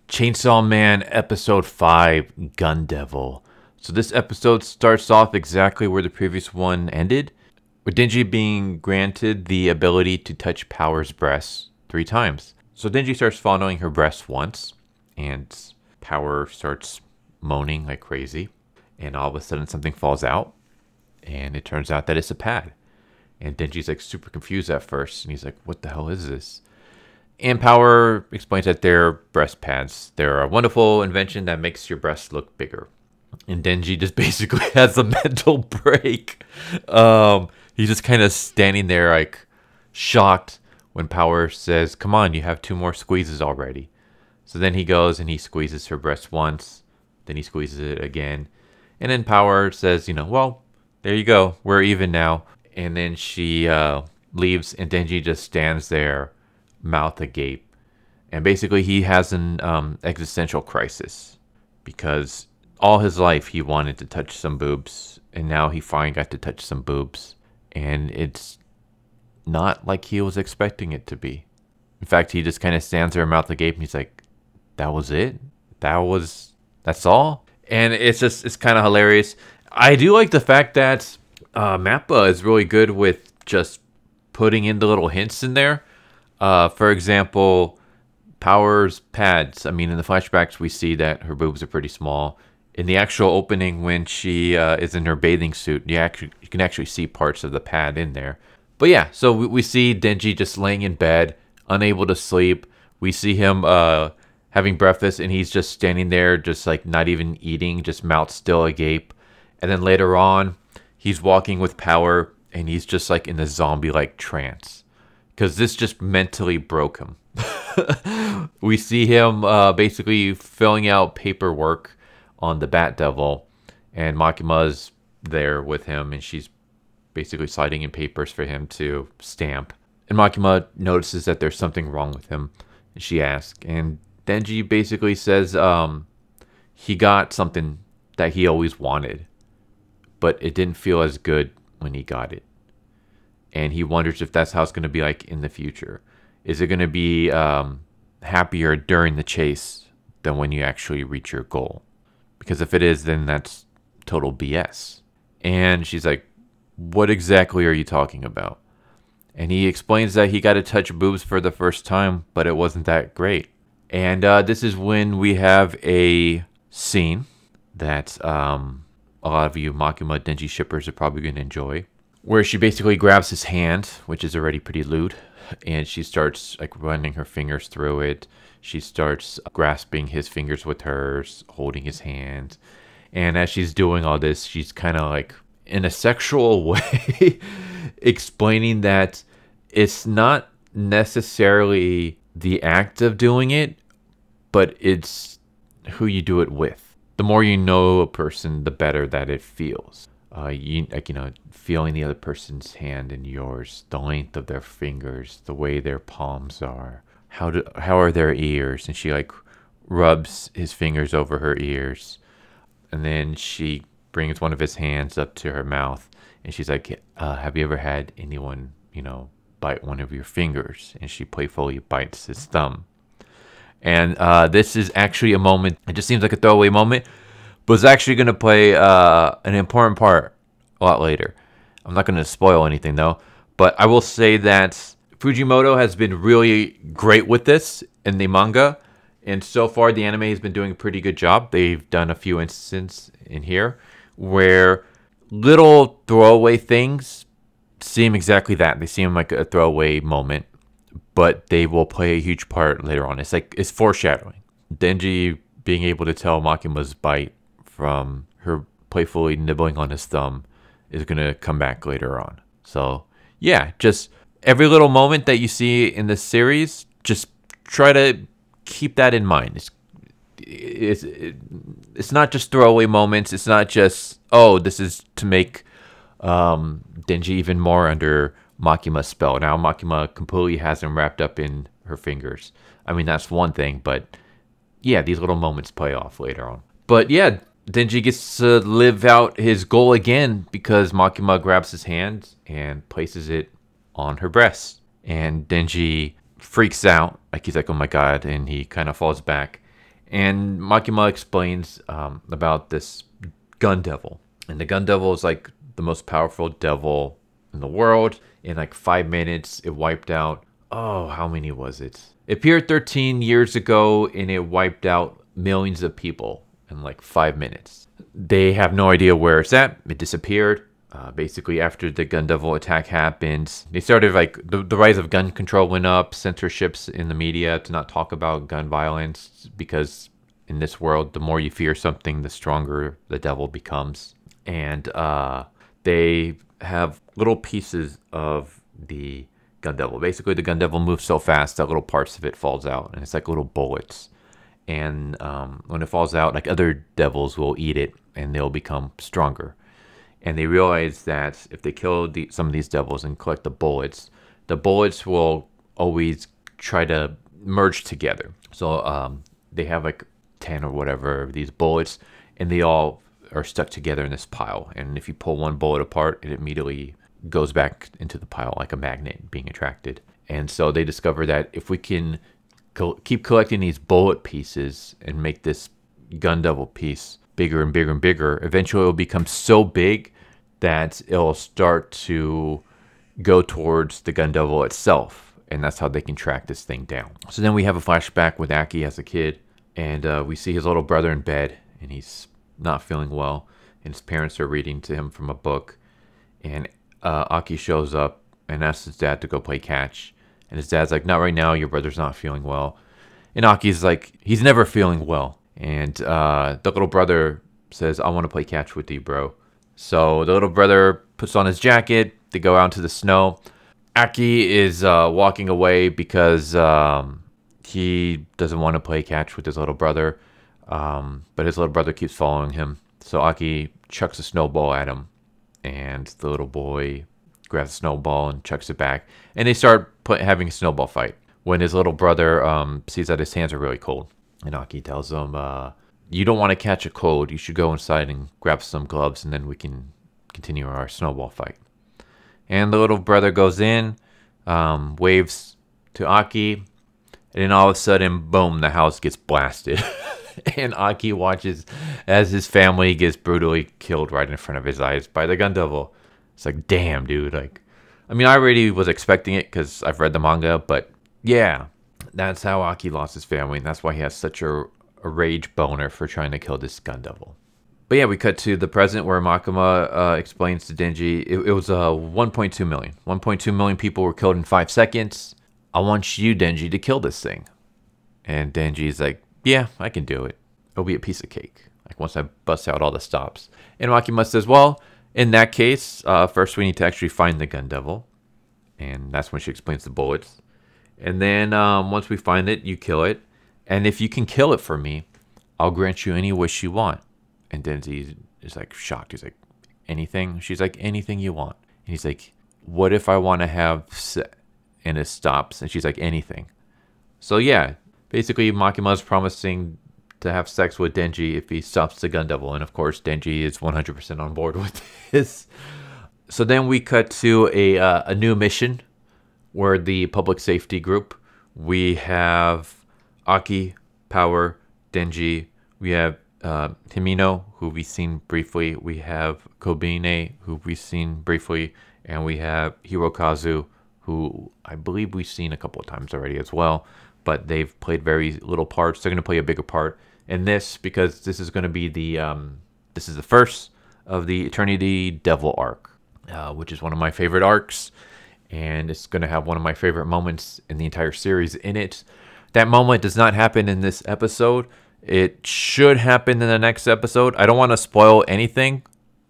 Chainsaw Man Episode 5, Gun Devil. So this episode starts off exactly where the previous one ended, with Denji being granted the ability to touch Power's breasts 3 times. So Denji starts fondling her breasts once, and Power starts moaning like crazy, and all of a sudden something falls out, and it turns out that it's a pad. And Denji's like super confused at first, and he's like, what the hell is this? And Power explains that they're breast pads. They're a wonderful invention that makes your breasts look bigger. And Denji just basically has a mental break. He's just kind of standing there like shocked when Power says, come on, you have 2 more squeezes already. So then he goes and he squeezes her breast once. Then he squeezes it again. And then Power says, well, there you go. We're even now. And then she leaves and Denji just stands there, mouth agape. And basically he has an existential crisis because all his life he wanted to touch some boobs, and now he finally got to touch some boobs, and it's not like he was expecting it to be. In fact, he just kind of stands there mouth agape and he's like, that was it? That's all? And it's kind of hilarious. I do like the fact that Mappa is really good with just putting in the little hints in there. For example, Power's pads. I mean, in the flashbacks, we see that her boobs are pretty small. In the actual opening, when she is in her bathing suit, you can actually see parts of the pad in there. But yeah, so we see Denji just laying in bed, unable to sleep. We see him having breakfast, and he's just standing there, just like not even eating, just mouth still agape. And then later on, he's walking with Power, and he's just like in a zombie-like trance. Because this just mentally broke him. We see him basically filling out paperwork on the Bat Devil, and Makima's there with him, and she's basically sliding in papers for him to stamp. And Makima notices that there's something wrong with him, and she asks. And Denji basically says he got something that he always wanted, but it didn't feel as good when he got it. And he wonders if that's how it's going to be like in the future. Is it going to be happier during the chase than when you actually reach your goal? Because if it is, then that's total BS. And she's like, what exactly are you talking about? And he explains that he got to touch boobs for the first time, but it wasn't that great. And this is when we have a scene that a lot of you Makima Denji shippers are probably going to enjoy, where she basically grabs his hand, which is already pretty lewd, and she starts like running her fingers through it. She starts grasping his fingers with hers, holding his hand. And as she's doing all this, she's kind of like, in a sexual way, explaining that it's not necessarily the act of doing it, but it's who you do it with. The more you know a person, the better that it feels. Feeling the other person's hand in yours, the length of their fingers, the way their palms are. How are their ears? And she like rubs his fingers over her ears, and then she brings one of his hands up to her mouth, and she's like, have you ever had anyone bite one of your fingers? And she playfully bites his thumb. And this is actually a moment, it just seems like a throwaway moment, but it's actually going to play an important part a lot later. I'm not going to spoil anything though, but I will say that Fujimoto has been really great with this in the manga, and so far the anime has been doing a pretty good job. They've done a few instances in here where little throwaway things seem exactly that. They seem like a throwaway moment, but they will play a huge part later on. It's foreshadowing. Denji being able to tell Makima's bite from her playfully nibbling on his thumb is going to come back later on. So yeah, just every little moment that you see in this series, just try to keep that in mind. It's not just throwaway moments. It's not just, oh, this is to make Denji even more under Makima's spell. Now Makima completely has him wrapped up in her fingers. I mean, that's one thing, but yeah, these little moments play off later on. But yeah, Denji gets to live out his goal again because Makima grabs his hand and places it on her breast. And Denji freaks out, like he's like, oh my god, and he kind of falls back. And Makima explains about this gun devil. And the gun devil is like the most powerful devil in the world. In like 5 minutes, it wiped out, oh, how many was it? It appeared 13 years ago, and it wiped out millions of people in like 5 minutes. They have no idea where it's at. It disappeared. Basically, after the gun devil attack happened, they started like the rise of gun control went up, censorships in the media to not talk about gun violence, because in this world, the more you fear something, the stronger the devil becomes. And they have little pieces of the gun devil. Basically, the gun devil moves so fast that little parts of it falls out, and it's like little bullets. And when it falls out, like other devils will eat it, and they'll become stronger. And they realize that if they kill some of these devils and collect the bullets will always try to merge together. So they have like 10 or whatever of these bullets, and they all are stuck together in this pile. And if you pull one bullet apart, it immediately goes back into the pile like a magnet being attracted. And so they discover that if we can keep collecting these bullet pieces and make this gun devil piece bigger and bigger and bigger, eventually it will become so big that it'll start to go towards the gun devil itself. And that's how they can track this thing down. So then we have a flashback with Aki as a kid, and we see his little brother in bed, and he's not feeling well, and his parents are reading to him from a book. And Aki shows up and asks his dad to go play catch, and his dad's like, not right now, your brother's not feeling well. And Aki's like, he's never feeling well. And the little brother says, I want to play catch with you, bro. So the little brother puts on his jacket. They go out into the snow. Aki is walking away because he doesn't want to play catch with his little brother. But his little brother keeps following him. So Aki chucks a snowball at him. And the little boy grabs a snowball and chucks it back. And they start having a snowball fight. When his little brother sees that his hands are really cold. And Aki tells him, you don't want to catch a cold. You should go inside and grab some gloves, and then we can continue our snowball fight. And the little brother goes in, waves to Aki, and then all of a sudden, boom, the house gets blasted. And Aki watches as his family gets brutally killed right in front of his eyes by the gun devil. It's like, damn, dude. Like, I mean, I already was expecting it because I've read the manga, but yeah. That's how Aki lost his family, and that's why he has such a rage boner for trying to kill this gun devil. But yeah, we cut to the present where Makima explains to Denji, it was 1.2 million. 1.2 million people were killed in 5 seconds. I want you, Denji, to kill this thing. And Denji's like, yeah, I can do it. It'll be a piece of cake. Like once I bust out all the stops. And Makima says, well, in that case, first we need to actually find the gun devil. And that's when she explains the bullets. And then once we find it, you kill it. And if you can kill it for me, I'll grant you any wish you want. And Denji is like shocked. He's like, anything? She's like, anything you want. And he's like, what if I want to have and it stops? And she's like, anything. So yeah, basically Makima's promising to have sex with Denji if he stops the gun devil. And of course, Denji is 100% on board with this. So then we cut to a new mission. We're the public safety group. We have Aki, Power, Denji. We have Himeno, who we've seen briefly. We have Kobine, who we've seen briefly. And we have Hirokazu, who I believe we've seen a couple of times already as well. But they've played very little parts. They're going to play a bigger part in this because this is going to be this is the first of the Eternity Devil arc, which is one of my favorite arcs. And it's going to have one of my favorite moments in the entire series in it. That moment does not happen in this episode. It should happen in the next episode. I don't want to spoil anything,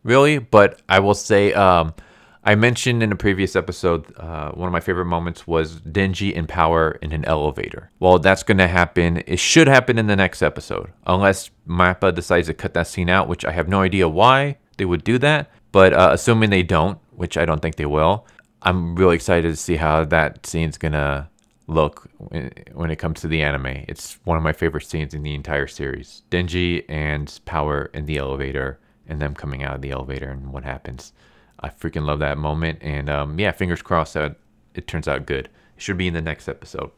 really, but I will say I mentioned in a previous episode one of my favorite moments was Denji and Power in an elevator. Well, that's going to happen. It should happen in the next episode, unless Mappa decides to cut that scene out, which I have no idea why they would do that. But assuming they don't, which I don't think they will, I'm really excited to see how that scene's gonna look when it comes to the anime. It's one of my favorite scenes in the entire series. Denji and Power in the elevator and them coming out of the elevator and what happens. I freaking love that moment. And yeah, fingers crossed that it turns out good. It should be in the next episode.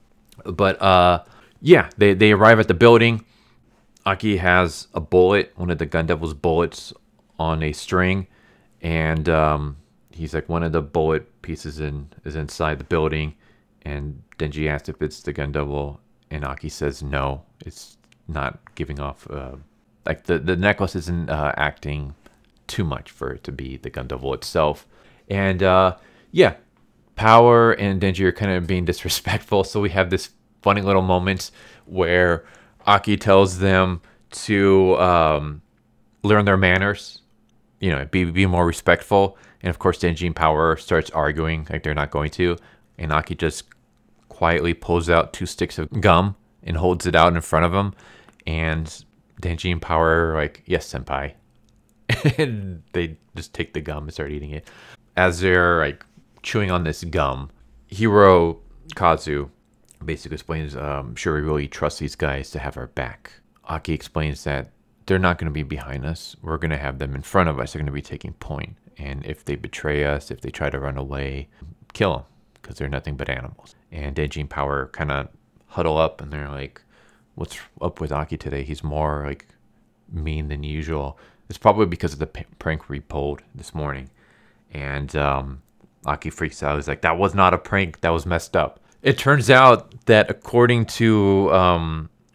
But yeah, they arrive at the building. Aki has a bullet, one of the Gun Devil's bullets, on a string, and he's like, one of the bullet pieces is inside the building, and Denji asks if it's the Gun Devil, and Aki says no, it's not giving off. Like the necklace isn't acting too much for it to be the Gun Devil itself, and yeah, Power and Denji are kind of being disrespectful. So we have this funny little moments where Aki tells them to learn their manners, you know, be more respectful. And of course, Denji and Power starts arguing like they're not going to. And Aki just quietly pulls out 2 sticks of gum and holds it out in front of him. And Denji and Power are like, yes, senpai. And they just take the gum and start eating it. As they're like chewing on this gum, Hero Kazu basically explains, sure, we really trust these guys to have our back. Aki explains that they're not going to be behind us. We're going to have them in front of us. They're going to be taking point. And if they betray us, if they try to run away, kill them, because they're nothing but animals. And Denji and Power kind of huddle up, and they're like, what's up with Aki today? He's more like mean than usual. It's probably because of the prank we pulled this morning. And Aki freaks out. He's like, that was not a prank. That was messed up. It turns out that according to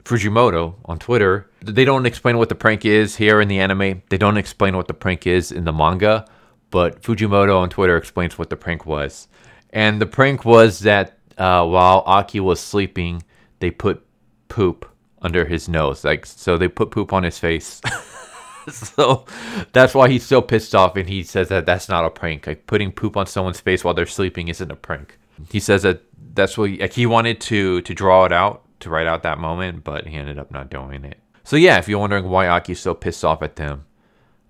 Fujimoto on Twitter, they don't explain what the prank is here in the anime. They don't explain what the prank is in the manga. But Fujimoto on Twitter explains what the prank was. And the prank was that while Aki was sleeping, they put poop under his nose. Like, so they put poop on his face. So that's why he's so pissed off, and he says that that's not a prank. Like, putting poop on someone's face while they're sleeping isn't a prank. He says that that's what he wanted to draw it out, to write out that moment, but he ended up not doing it. So yeah, if you're wondering why Aki's so pissed off at them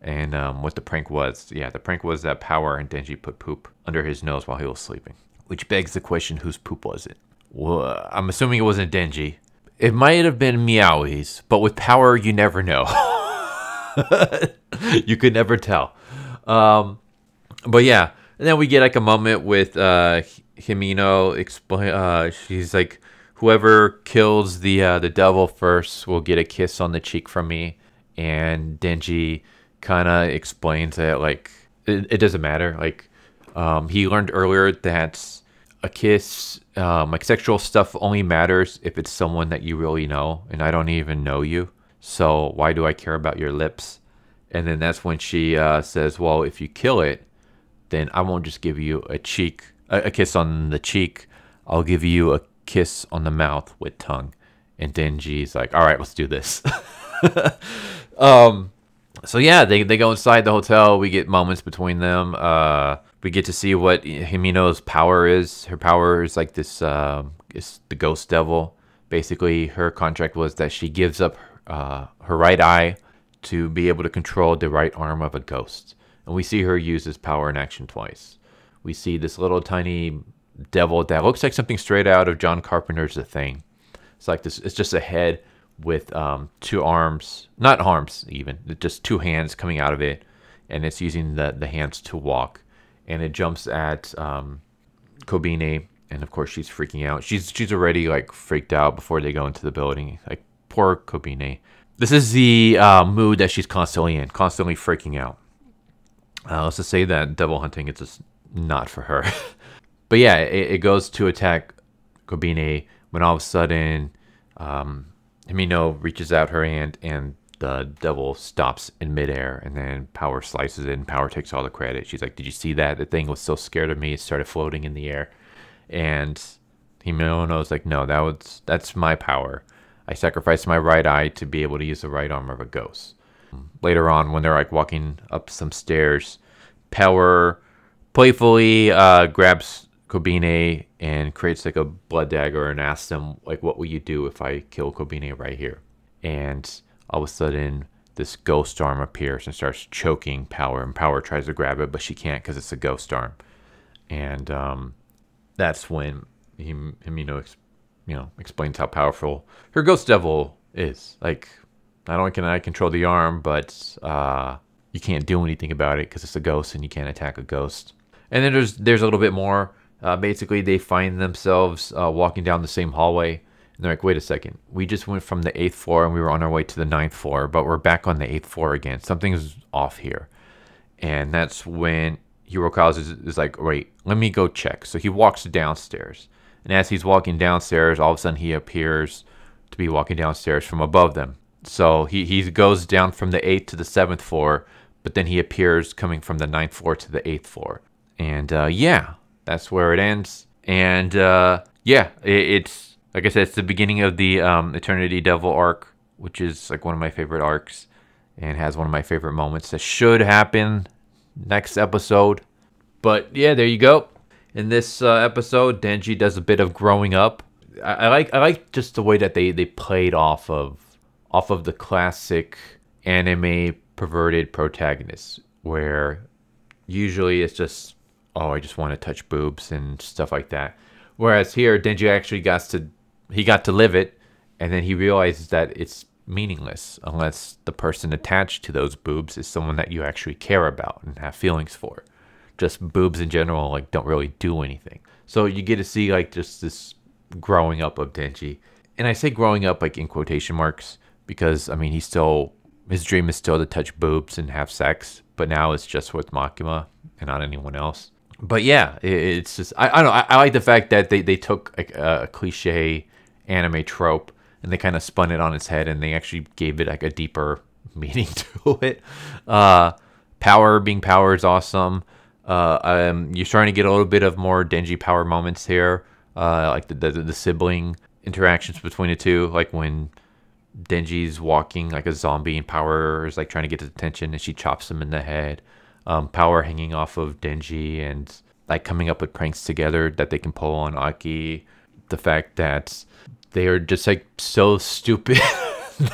and what the prank was, yeah, the prank was that Power and Denji put poop under his nose while he was sleeping. Which begs the question, whose poop was it? Well, I'm assuming it wasn't Denji. It might have been Meowi's, but with Power, you never know. You could never tell. But yeah, and then we get like a moment with Himeno explain. She's like, whoever kills the devil first will get a kiss on the cheek from me. And Denji kind of explains that like it doesn't matter. Like he learned earlier that a kiss, like sexual stuff, only matters if it's someone that you really know, and I don't even know you. So why do I care about your lips? And then that's when she says, well, if you kill it, then I won't just give you a kiss on the cheek. I'll give you a kiss on the mouth with tongue. And Denji's like, all right, let's do this. So yeah, they go inside the hotel. We get moments between them. We get to see what Himeno's power is. Her power is like this, is the ghost devil. Basically, her contract was that she gives up her right eye to be able to control the right arm of a ghost. And we see her use this power in action twice. We see this little tiny devil that looks like something straight out of John Carpenter's The Thing. It's like this. It's just a head with 2 arms, not arms even, just 2 hands coming out of it, and it's using the hands to walk. And it jumps at Kobine, and of course she's freaking out. She's already like freaked out before they go into the building. Like, poor Kobine. This is the mood that she's constantly in, constantly freaking out. Let's just say that devil hunting is just not for her. But yeah, it goes to attack Kobine when all of a sudden Himeno reaches out her hand and the devil stops in midair, and then Power slices it, and Power takes all the credit. She's like, did you see that? The thing was so scared of me, it started floating in the air. And Himeno's like, no, that's my power. I sacrificed my right eye to be able to use the right arm of a ghost. Later on, when they're like walking up some stairs, Power playfully grabs Kobine and creates like a blood dagger and asks them, like, what will you do if I kill Kobine right here? And all of a sudden, this ghost arm appears and starts choking Power, and Power tries to grab it, but she can't because it's a ghost arm. And that's when Himeno explains how powerful her ghost devil is. Like, not only can I control the arm, but you can't do anything about it because it's a ghost and you can't attack a ghost. And then there's a little bit more. Basically, they find themselves walking down the same hallway. And they're like, wait a second, we just went from the 8th floor and we were on our way to the 9th floor, but we're back on the 8th floor again. Something's off here. And that's when Hirokazu is like, wait, let me go check. So he walks downstairs. And as he's walking downstairs, all of a sudden he appears to be walking downstairs from above them. So he goes down from the 8th to the 7th floor, but then he appears coming from the 9th floor to the 8th floor. And yeah, that's where it ends. And yeah, it's, like I said, it's the beginning of the Eternity Devil arc, which is like one of my favorite arcs and has one of my favorite moments that should happen next episode. But yeah, there you go. In this episode, Denji does a bit of growing up. I like just the way that they played off of the classic anime perverted protagonists, where usually it's just, oh, I just want to touch boobs and stuff like that. Whereas here, Denji actually got to live it, and then he realizes that it's meaningless unless the person attached to those boobs is someone that you actually care about and have feelings for. Just boobs in general, like, don't really do anything. So you get to see like just this growing up of Denji. And I say growing up like in quotation marks because, I mean, his dream is still to touch boobs and have sex, but now it's just with Makima and not anyone else. But yeah, it's just, I don't know, I like the fact that they took a cliche anime trope and they kind of spun it on its head and they actually gave it like a deeper meaning to it. Power being power is awesome. You're starting to get a little bit of more Denji power moments here, like the sibling interactions between the two, like when Denji's walking like a zombie and Power is like trying to get his attention and she chops him in the head. Power hanging off of Denji and like coming up with pranks together that they can pull on Aki. The fact that they are just like so stupid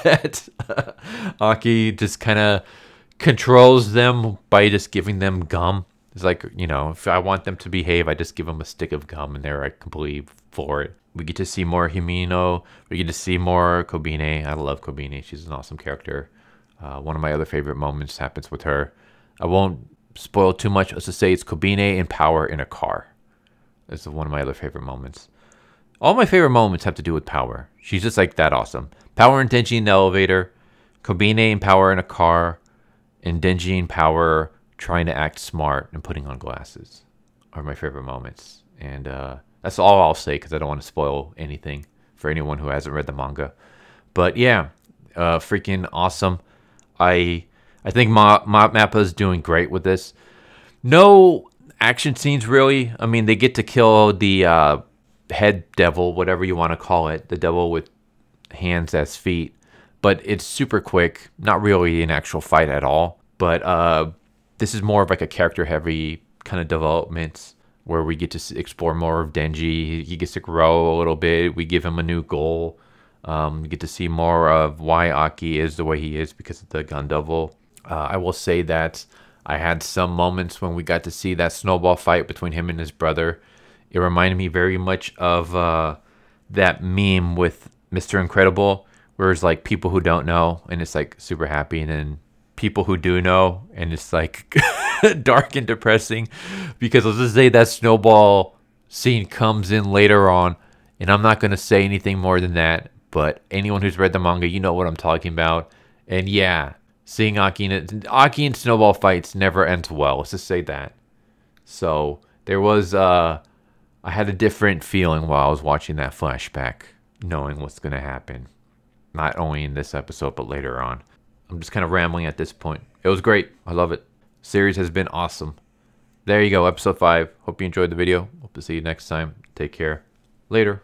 that Aki just kind of controls them by just giving them gum. It's like, you know, if I want them to behave, I just give them a stick of gum and they're like completely for it. We get to see more Himeno. We get to see more Kobine. I love Kobine. She's an awesome character. One of my other favorite moments happens with her. I won't spoil too much. Let's just say it's Kobine and Power in a car. That's one of my other favorite moments. All my favorite moments have to do with Power. She's just like that awesome. Power and Denji in the elevator. Kobine and Power in a car. And Denji and Power trying to act smart and putting on glasses are my favorite moments. And that's all I'll say because I don't want to spoil anything for anyone who hasn't read the manga. But yeah, freaking awesome. I think Mappa's doing great with this. No action scenes really. I mean, they get to kill the head devil, whatever you want to call it, the devil with hands as feet. But it's super quick, not really an actual fight at all. But this is more of like a character-heavy kind of development where we get to explore more of Denji. He gets to grow a little bit. We give him a new goal. We get to see more of why Aki is the way he is because of the gun devil. I will say that I had some moments when we got to see that snowball fight between him and his brother. It reminded me very much of that meme with Mr. Incredible, where it's like people who don't know and it's like super happy, and then people who do know and it's like dark and depressing. Because let's just say that snowball scene comes in later on, and I'm not going to say anything more than that, but anyone who's read the manga, you know what I'm talking about. And yeah, seeing Aki and Snowball fights never ends well. Let's just say that. So there was, I had a different feeling while I was watching that flashback, knowing what's going to happen. Not only in this episode, but later on. I'm just kind of rambling at this point. It was great. I love it. Series has been awesome. There you go, episode 5. Hope you enjoyed the video. Hope to see you next time. Take care. Later.